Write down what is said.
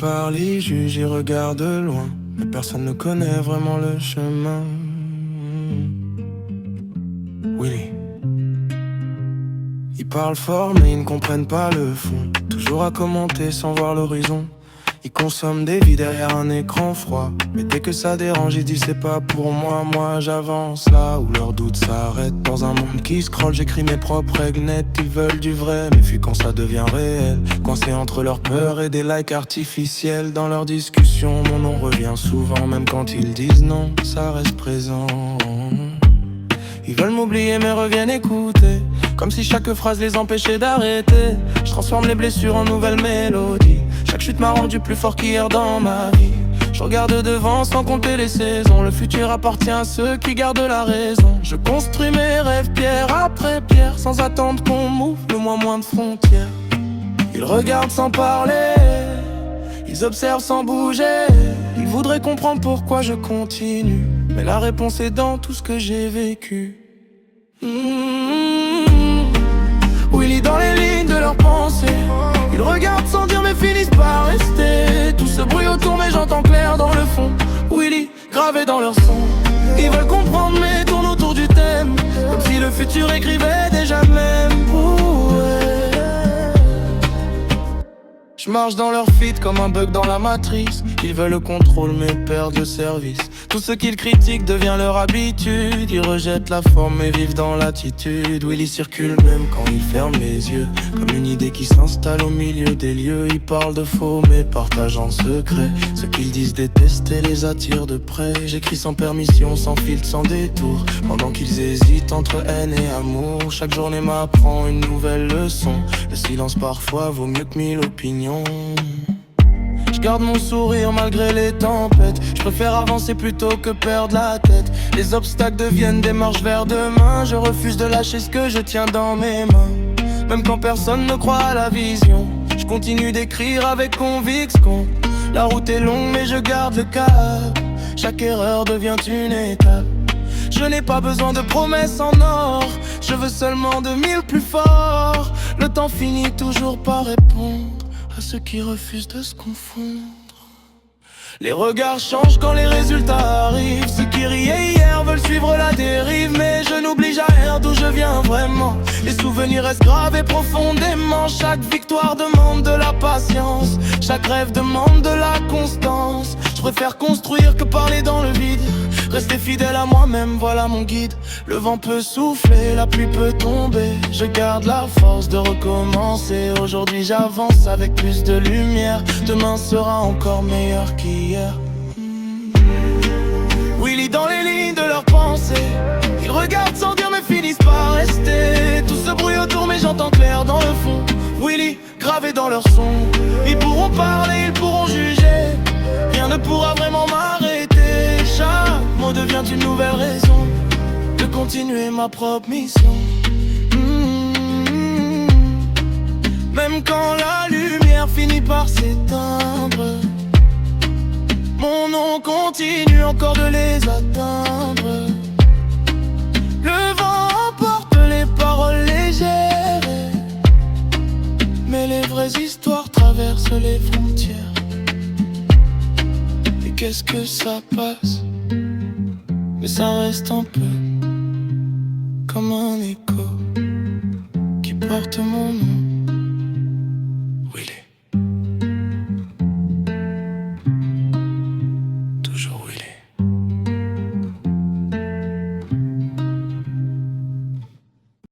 parle, il juge, il regarde loin, mais personne ne connaît vraiment le chemin. Willy. Ils parlent fort mais ils ne comprennent pas le fond, toujours à commenter sans voir l'horizon. Ils consomment des vies derrière un écran froid, mais dès que ça dérange ils disent c'est pas pour moi. Moi j'avance là où leurs doutes s'arrêtent. Dans un monde qui scrolle j'écris mes propres règles nettes. Ils veulent du vrai mais fuient quand ça devient réel, coincés entre leur peur et des likes artificiels. Dans leurs discussions mon nom revient souvent, même quand ils disent non, ça reste présent. Ils veulent m'oublier mais reviennent écouter, comme si chaque phrase les empêchait d'arrêter. Je transforme les blessures en nouvelles mélodies. Chaque chute m'a rendu plus fort qu'hier dans ma vie. Je regarde devant sans compter les saisons. Le futur appartient à ceux qui gardent la raison. Je construis mes rêves pierre après pierre, sans attendre qu'on m'ouvre le moins de frontières. Ils regardent sans parler, ils observent sans bouger. Ils voudraient comprendre pourquoi je continue, mais la réponse est dans tout ce que j'ai vécu. Willy dans les lignes de leurs pensées. Ils regardent sans dire mais finissent par rester. Tout ce bruit autour mais j'entends clair dans le fond. Willy gravé dans leur son. Ils veulent comprendre mais tournent autour du thème, comme si le futur écrivait déjà même. Je marche dans leur feed comme un bug dans la matrice. Ils veulent le contrôle mais perdent le service. Tout ce qu'ils critiquent devient leur habitude. Ils rejettent la forme et vivent dans l'attitude. Willy circule même quand il ferme les yeux, comme une idée qui s'installe au milieu des lieux. Ils parlent de faux mais partagent en secret. Ce qu'ils disent détester les attire de près. J'écris sans permission, sans filtre, sans détour, pendant qu'ils hésitent entre haine et amour. Chaque journée m'apprend une nouvelle leçon. Le silence parfois vaut mieux que 1000 opinions. Je garde mon sourire malgré les tempêtes. Je préfère avancer plutôt que perdre la tête. Les obstacles deviennent des marches vers demain. Je refuse de lâcher ce que je tiens dans mes mains, même quand personne ne croit à la vision. Je continue d'écrire avec conviction. La route est longue mais je garde le cap. Chaque erreur devient une étape. Je n'ai pas besoin de promesses en or, je veux seulement de 1000 plus forts. Le temps finit toujours par répondre à ceux qui refusent de se confondre. Les regards changent quand les résultats arrivent. Ceux qui riaient hier veulent suivre la dérive, mais je n'oublie jamais d'où je viens vraiment. Les souvenirs restent gravés profondément. Chaque victoire demande de la patience, chaque rêve demande de la constance. Je préfère construire que parler dans le vide. Rester fidèle à moi-même, voilà mon guide. Le vent peut souffler, la pluie peut tomber. Je garde la force de recommencer. Aujourd'hui j'avance avec plus de lumière. Demain sera encore meilleur qu'hier. Willy dans les lignes de leurs pensées. Ils regardent sans dire mais finissent par rester. Tout ce bruit autour mais j'entends clair dans le fond. Willy gravé dans leur son. Ils pourront parler, ils pourront juger. Rien ne pourra vraiment m'arrêter. Chaque mot devient une nouvelle raison de continuer ma propre mission. Même quand la lumière finit par s'éteindre, mon nom continue encore de les atteindre. Le vent emporte les paroles légères, mais les vraies histoires traversent les frontières. Et qu'est-ce que ça passe, mais ça reste un peu comme un écho qui porte mon nom.